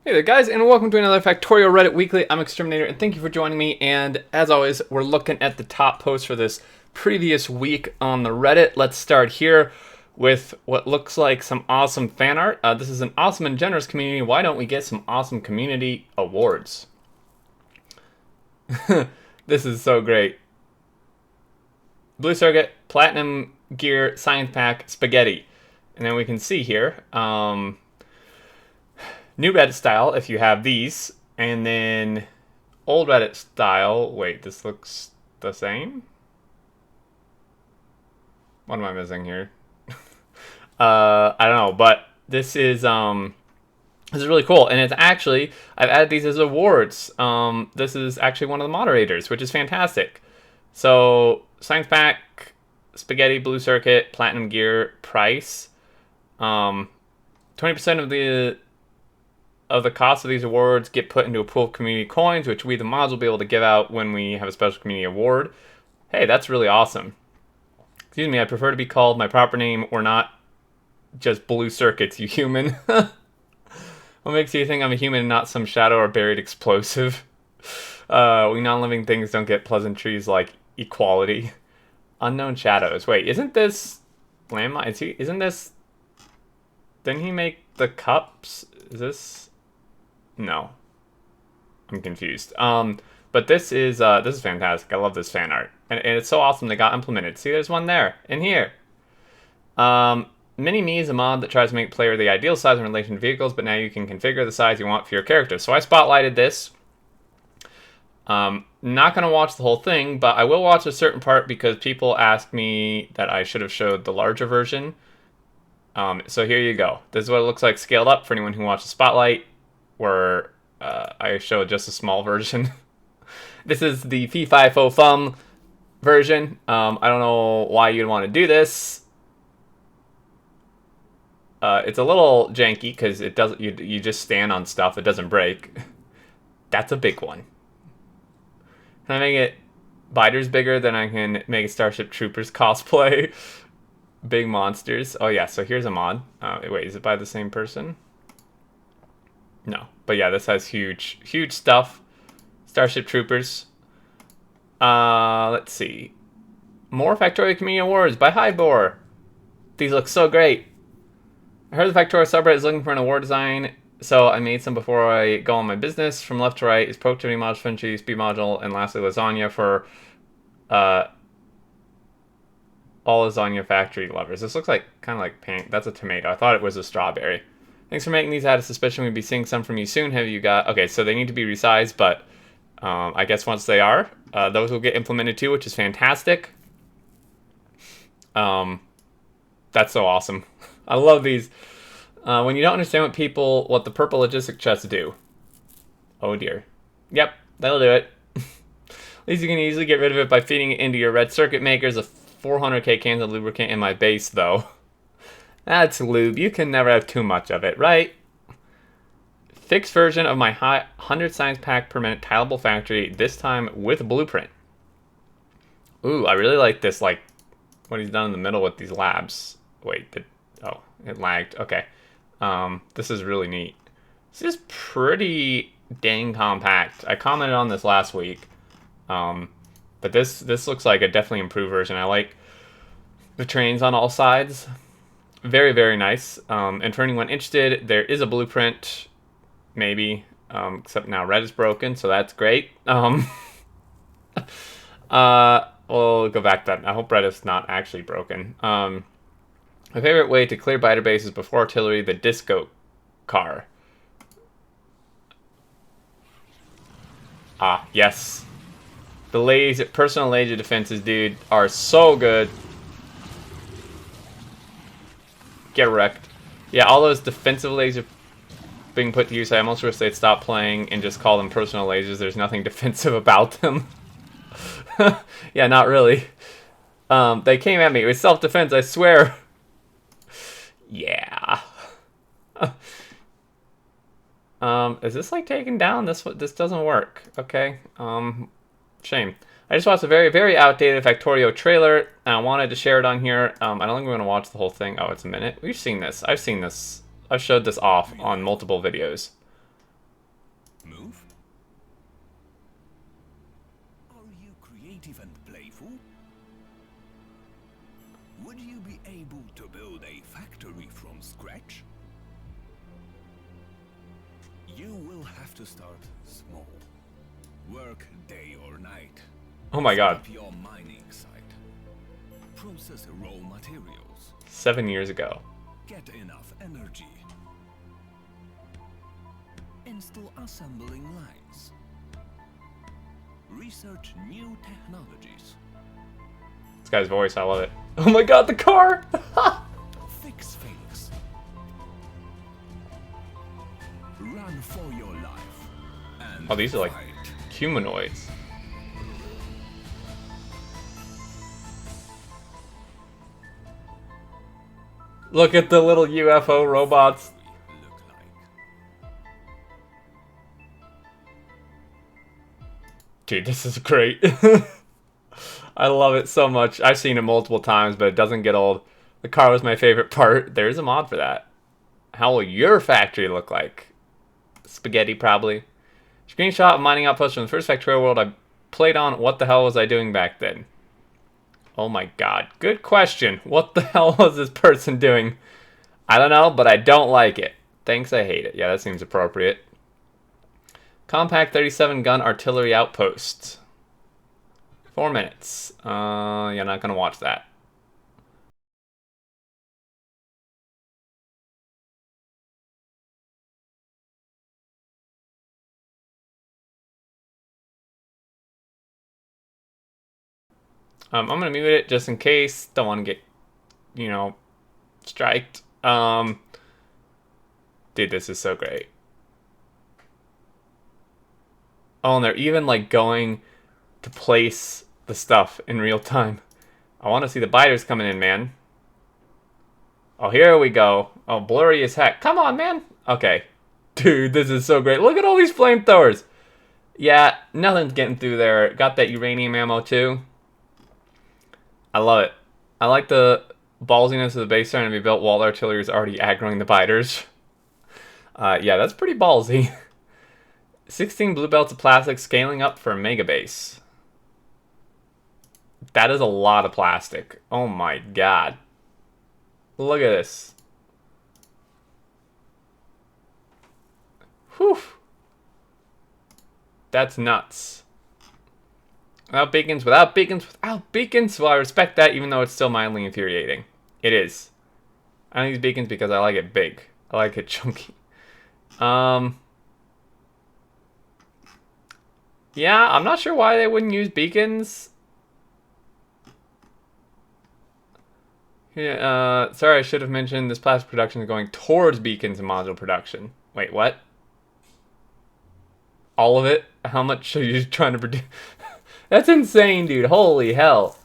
Hey there guys, and welcome to another Factorio Reddit Weekly. I'm Xterminator, and thank you for joining me. And as always, we're looking at the top posts for this previous week on the Reddit. Let's start here with what looks like some awesome fan art. This is an awesome and generous community. Why don't we get some awesome community awards? This is so great. Blue Circuit, Platinum Gear, Science Pack, Spaghetti. And then we can see here, new Reddit style, if you have these, and then old Reddit style. Wait, this looks the same? What am I missing here? I don't know, but this is really cool, and it's actually, I've added these as awards. This is actually one of the moderators, which is fantastic. So, Science Pack, Spaghetti, Blue Circuit, Platinum Gear, Price. 20% of the cost of these awards get put into a pool of community coins, which we, the mods, will be able to give out when we have a special community award. Hey, that's really awesome. Excuse me, I prefer to be called my proper name or not just Blue Circuits, you human. What makes you think I'm a human and not some shadow or buried explosive? We non-living things don't get pleasantries like equality. Unknown shadows. Wait, isn't this landmine? Isn't this... Didn't he make the cups? Is this... No. I'm confused. But this is fantastic. I love this fan art. And it's so awesome they got implemented. See, there's one there. In here. Mini-Me is a mod that tries to make player the ideal size in relation to vehicles, but now you can configure the size you want for your character. So I spotlighted this. Not going to watch the whole thing, but I will watch a certain part because people asked me that I should have showed the larger version. So here you go. This is what it looks like scaled up for anyone who watched the Spotlight, where I showed just a small version. This is the Fee-Fi-Fo-Fum version. I don't know why you'd want to do this. It's a little janky because it doesn't. You just stand on stuff. It doesn't break. That's a big one. Can I make it biters bigger? Then I can make a Starship Troopers cosplay. Big monsters. Oh yeah, so here's a mod. Wait, is it by the same person? No. But yeah, this has huge stuff. Starship Troopers. Let's see. More Factorio Community Awards by Hydebor. These look so great. I heard the Factorio subreddit is looking for an award design, so I made some before I go on my business. From left to right is productivity module, efficiency, speed module, and lastly lasagna for all lasagna factory lovers. This looks like kind of like pink. That's a tomato. I thought it was a strawberry. Thanks for making these. I had a suspicion we'd be seeing some from you soon. Have you got... Okay, so they need to be resized, but I guess once they are, those will get implemented too, which is fantastic. That's so awesome. I love these. When you don't understand what the purple logistic chests do. Oh dear. Yep, that'll do it. At least you can easily get rid of it by feeding it into your red circuit makers. 400k cans of lubricant in my base, though. That's lube. You can never have too much of it, right? Fixed version of my 100 science pack per minute tileable factory, this time with blueprint. Ooh, I really like this, like, what he's done in the middle with these labs. Wait, oh, it lagged. Okay. This is really neat. This is pretty dang compact. I commented on this last week. But this looks like a definitely improved version. I like the trains on all sides. Very, very nice. And for anyone interested, there is a blueprint, maybe. Except now red is broken, so that's great. We'll go back to that. I hope red is not actually broken. My favorite way to clear biter bases before artillery, the disco car. Ah, yes. The personal laser defenses, dude, are so good. Get wrecked. Yeah, all those defensive lasers being put to use, I almost wish they'd stop playing and just call them personal lasers. There's nothing defensive about them. Yeah, not really. They came at me. It was self-defense, I swear. Yeah. Is this like taken down? This doesn't work. Okay. Shame. I just watched a very, very outdated Factorio trailer, and I wanted to share it on here. I don't think we're going to watch the whole thing. Oh, it's a minute. We've seen this. I've seen this. I've showed this off on multiple videos. creative and playful? Would you be able to build a factory from scratch? You will have to start small. Work day or night. Oh my god. Set up your mining site. Process raw materials. 7 years ago. Get enough energy. Install assembling lines. Research new technologies. This guy's voice, I love it. Oh my god, the car! Fix things. Run for your life. And Oh, these are like fight. humanoids. Look at the little UFO robots. Look like. Dude, this is great. I love it so much. I've seen it multiple times, but it doesn't get old. The car was my favorite part. There's a mod for that. How will your factory look like? Spaghetti, probably. Screenshot of mining outposts from the first Factorio world I played on. What the hell was I doing back then? Oh my god. Good question. What the hell was this person doing? I don't know, but I don't like it. Thanks, I hate it. Yeah, that seems appropriate. Compact 37 gun artillery outpost. 4 minutes. You're not gonna watch that. I'm gonna mute it just in case. Don't want to get, you know, striked. Dude, this is so great. Oh, and they're even like going to place the stuff in real time. I want to see the biters coming in, man. Oh, here we go. Oh, blurry as heck. Come on, man. Okay. Dude, this is so great. Look at all these flamethrowers. Yeah, nothing's getting through there. Got that uranium ammo too. I love it. I like the ballsiness of the base starting to be built while the artillery is already aggroing the biters. Yeah, that's pretty ballsy. 16 blue belts of plastic scaling up for Megabase. That is a lot of plastic. Oh my god. Look at this. Whew. That's nuts. Without beacons, without beacons, without beacons. Well, I respect that, even though it's still mildly infuriating. It is. I don't use beacons because I like it big. I like it chunky. Yeah, I'm not sure why they wouldn't use beacons. Yeah, sorry, I should have mentioned this plastic production is going towards beacons and module production. Wait, what? All of it? How much are you trying to produce? That's insane, dude. Holy hell.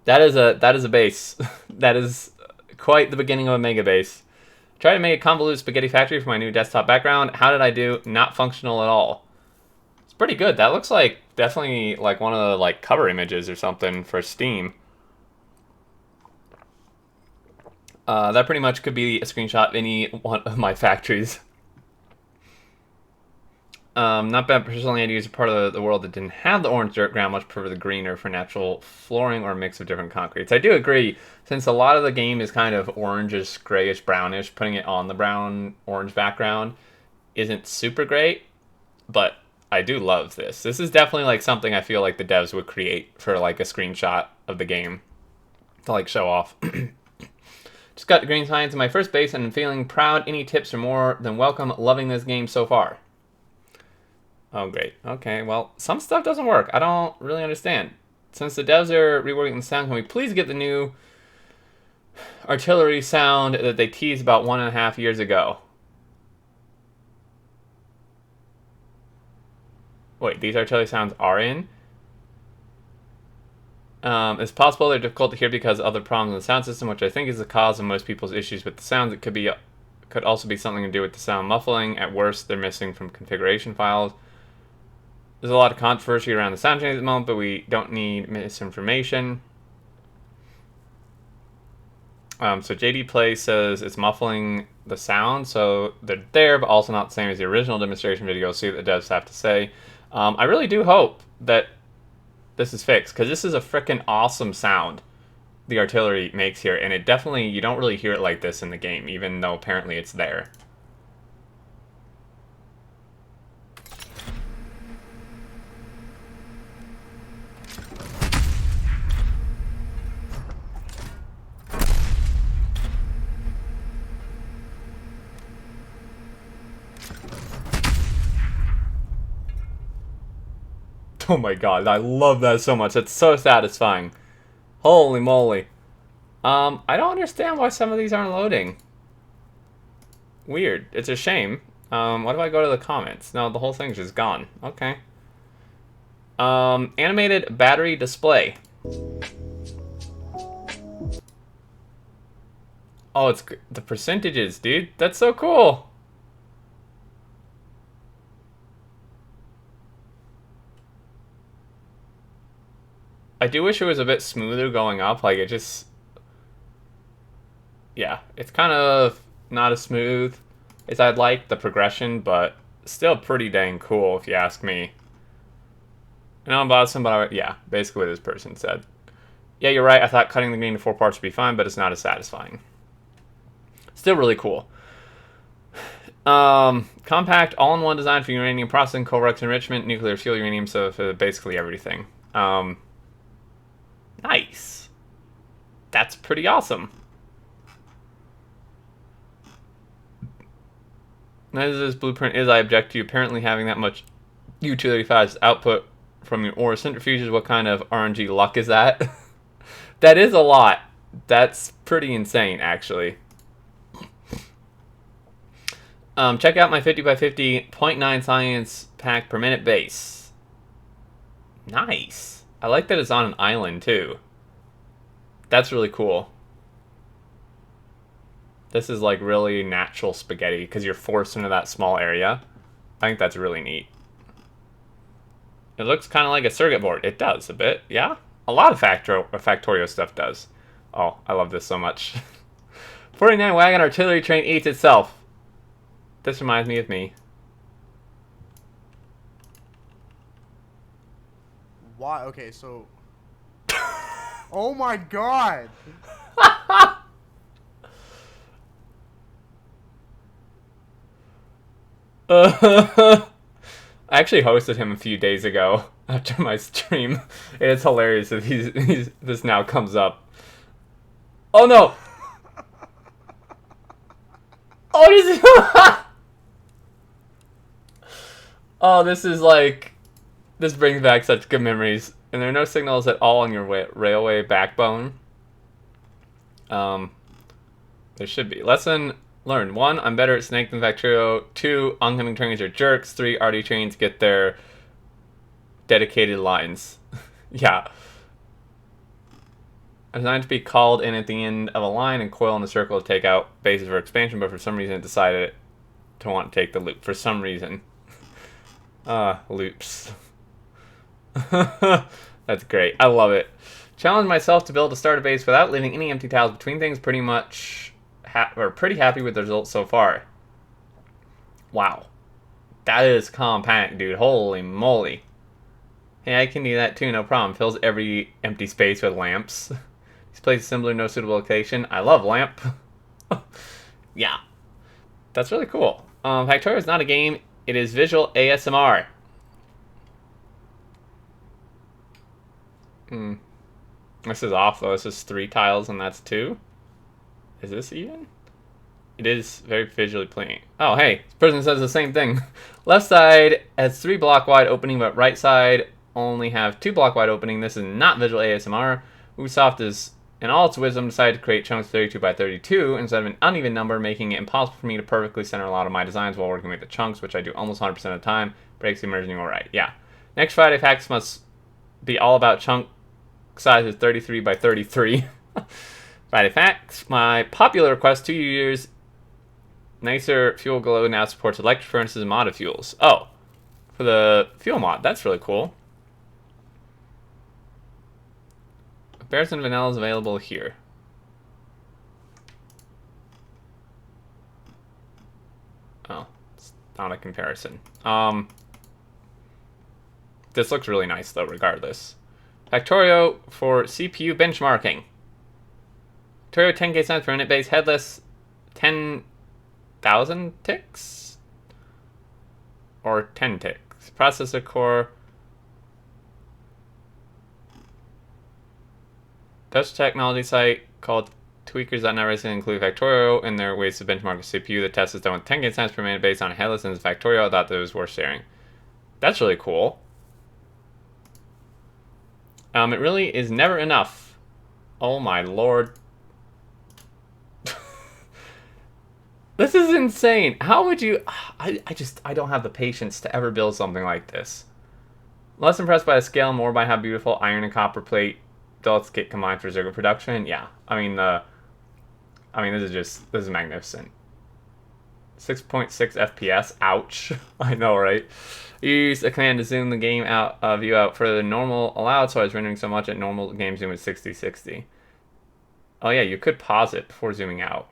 That is a base. That is quite the beginning of a mega base. Try to make a convoluted spaghetti factory for my new desktop background. How did I do? Not functional at all. It's pretty good. That looks like definitely like one of the like cover images or something for Steam. That pretty much could be a screenshot of any one of my factories. Not bad. Personally, I'd use a part of the world that didn't have the orange dirt ground. Much prefer the greener for natural flooring or a mix of different concretes. I do agree, since a lot of the game is kind of orangish, grayish, brownish, putting it on the brown-orange background isn't super great, but I do love this. This is definitely like something I feel like the devs would create for like a screenshot of the game to like show off. Just got the green science in my first base and I'm feeling proud. Any tips are more than welcome. Loving this game so far. Oh, great. Okay, well, some stuff doesn't work. I don't really understand. Since the devs are reworking the sound, can we please get the new artillery sound that they teased about 1.5 years ago? Wait, these artillery sounds are in? It's possible they're difficult to hear because of other problems in the sound system, which I think is the cause of most people's issues with the sounds. It could also be something to do with the sound muffling. At worst, they're missing from configuration files. There's a lot of controversy around the sound change at the moment, but we don't need misinformation. So JD Play says it's muffling the sound, so they're there, but also not the same as the original demonstration video. See what the devs have to say. I really do hope that this is fixed, because this is a freaking awesome sound the artillery makes here, and it definitely, you don't really hear it like this in the game, even though apparently it's there. Oh my god, I love that so much. It's so satisfying. Holy moly. I don't understand why some of these aren't loading. Weird. It's a shame. What if I go to the comments? No, the whole thing's just gone. Okay. Animated battery display. Oh, it's the percentages, dude. That's so cool. I do wish it was a bit smoother going up. Like, it just... Yeah, it's kind of not as smooth as I'd like, the progression, but still pretty dang cool, if you ask me. I know I'm bothersome, but yeah, basically what this person said. Yeah, you're right. I thought cutting the game to 4 parts would be fine, but it's not as satisfying. Still really cool. Compact, all-in-one design for uranium processing, coal-rex enrichment, nuclear fuel, uranium, so for basically everything. Nice. That's pretty awesome. As this blueprint is, I object to you apparently having that much U-235's output from your ore centrifuges. What kind of RNG luck is that? That is a lot. That's pretty insane, actually. Check out my 50x50 0.9 science pack per minute base. Nice. I like that it's on an island, too. That's really cool. This is like really natural spaghetti because you're forced into that small area. I think that's really neat. It looks kind of like a circuit board. It does a bit, yeah? A lot of Factorio stuff does. Oh, I love this so much. 49 wagon artillery train eats itself. This reminds me of me. Why? Okay, so... Oh my god! I actually hosted him a few days ago after my stream. It's hilarious that this now comes up. Oh no! Oh, this is... Oh, this is like... This brings back such good memories. And there are no signals at all on your railway backbone. There should be. Lesson learned. 1, I'm better at snake than Factorio. 2, oncoming trains are jerks. 3, RD trains get their dedicated lines. Yeah. I'm designed to be called in at the end of a line and coil in a circle to take out bases for expansion, but for some reason it decided to want to take the loop. For some reason. Loops. That's great. I love it. Challenge myself to build a starter base without leaving any empty tiles between things. Pretty much, pretty happy with the results so far. Wow. That is compact, dude. Holy moly. Hey, I can do that too, no problem. Fills every empty space with lamps. These places similar, no suitable location. I love lamp. Yeah. That's really cool. Factorio is not a game. It is visual ASMR. This is off though. This is 3 tiles and that's 2. Is this even? It is very visually pleasing. Oh, hey. This person says the same thing. Left side has 3 block wide opening, but right side only have 2 block wide opening. This is not visual ASMR. Ubisoft is, in all its wisdom, decided to create chunks 32 by 32 instead of an uneven number, making it impossible for me to perfectly center a lot of my designs while working with the chunks, which I do almost 100% of the time. Breaks the immersion alright. Yeah. Next Friday packs must be all about chunk size is 33 by 33. Friday facts. My popular request 2 years. Nicer fuel glow now supports electric furnaces and modded fuels. Oh, for the fuel mod. That's really cool. Bears and vanilla is available here. Oh, it's not a comparison. This looks really nice though, regardless. Factorio for CPU benchmarking. Factorio 10k cents per minute base headless 10,000 ticks? Or 10 ticks. Processor core. Dutch technology site called Tweakers.net recently include Factorio in their ways to benchmark a CPU. The test is done with 10k cents per minute based on headless and Factorio. I thought that was worth sharing. That's really cool. It really is never enough. Oh my lord. This is insane. How would you... I don't have the patience to ever build something like this. Less impressed by the scale, more by how beautiful iron and copper plate billets get combined for circuit production. Yeah, I mean, this is magnificent. 6.6 FPS. Ouch. I know, right? You use a command to zoom the game out, view out further than normal allowed, so I was rendering so much at normal game zoom at 60/60. Oh yeah, you could pause it before zooming out.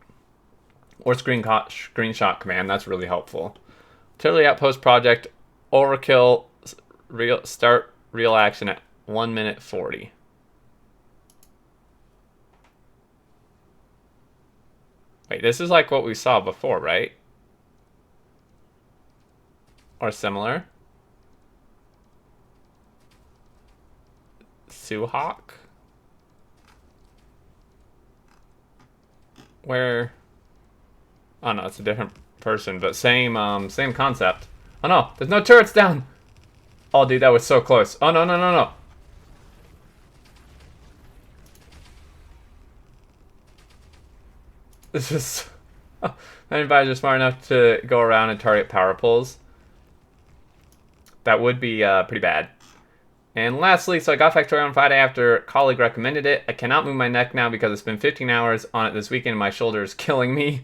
Or screenshot command, that's really helpful. Totally Outpost project, overkill, start real action at 1 minute 40. Wait, this is like what we saw before, right? Or similar. Suhawk? Where... Oh no, it's a different person, but same concept. Oh no, there's no turrets down! Oh dude, that was so close. Oh no, no, no, no. This is... Anybody's just smart enough to go around and target power poles. That would be pretty bad. And lastly, so I got Factorio on Friday after a colleague recommended it. I cannot move my neck now because it's been 15 hours on it this weekend and my shoulder is killing me.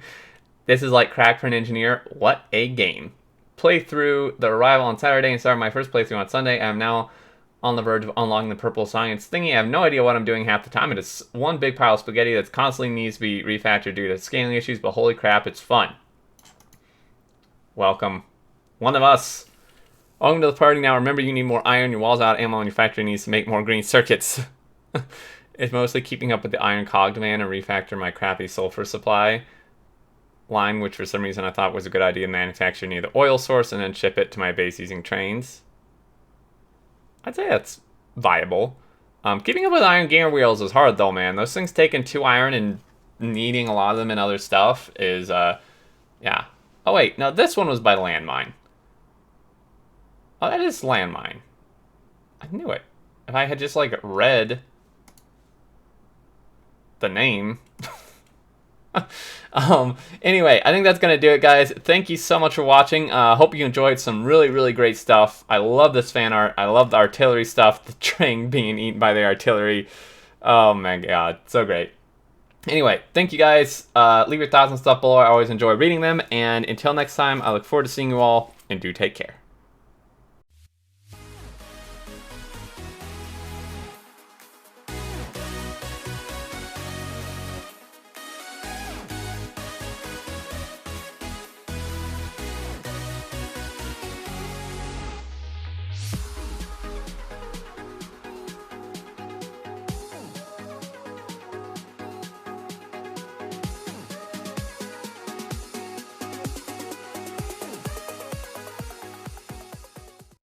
This is like crack for an engineer. What a game. Play through the arrival on Saturday and started my first playthrough on Sunday. I am now on the verge of unlocking the purple science thingy. I have no idea what I'm doing half the time. It is one big pile of spaghetti that constantly needs to be refactored due to scaling issues, but holy crap, it's fun. Welcome. One of us. Welcome to the party now. Remember, you need more iron. Your walls out. Ammo in your factory needs to make more green circuits. It's mostly keeping up with the iron cog demand and refactor my crappy sulfur supply line, which for some reason I thought was a good idea to manufacture near the oil source and then ship it to my base using trains. I'd say that's viable. Keeping up with iron gear wheels is hard though, man. Those things taking 2 iron and needing a lot of them in other stuff is, yeah. Oh wait, no, this one was by landmine. Oh, that is landmine. I knew it. If I had just, like, read the name. Anyway, I think that's going to do it, guys. Thank you so much for watching. Hope you enjoyed some really, really great stuff. I love this fan art. I love the artillery stuff. The train being eaten by the artillery. Oh, my God. So great. Anyway, thank you, guys. Leave your thoughts and stuff below. I always enjoy reading them. And until next time, I look forward to seeing you all. And do take care.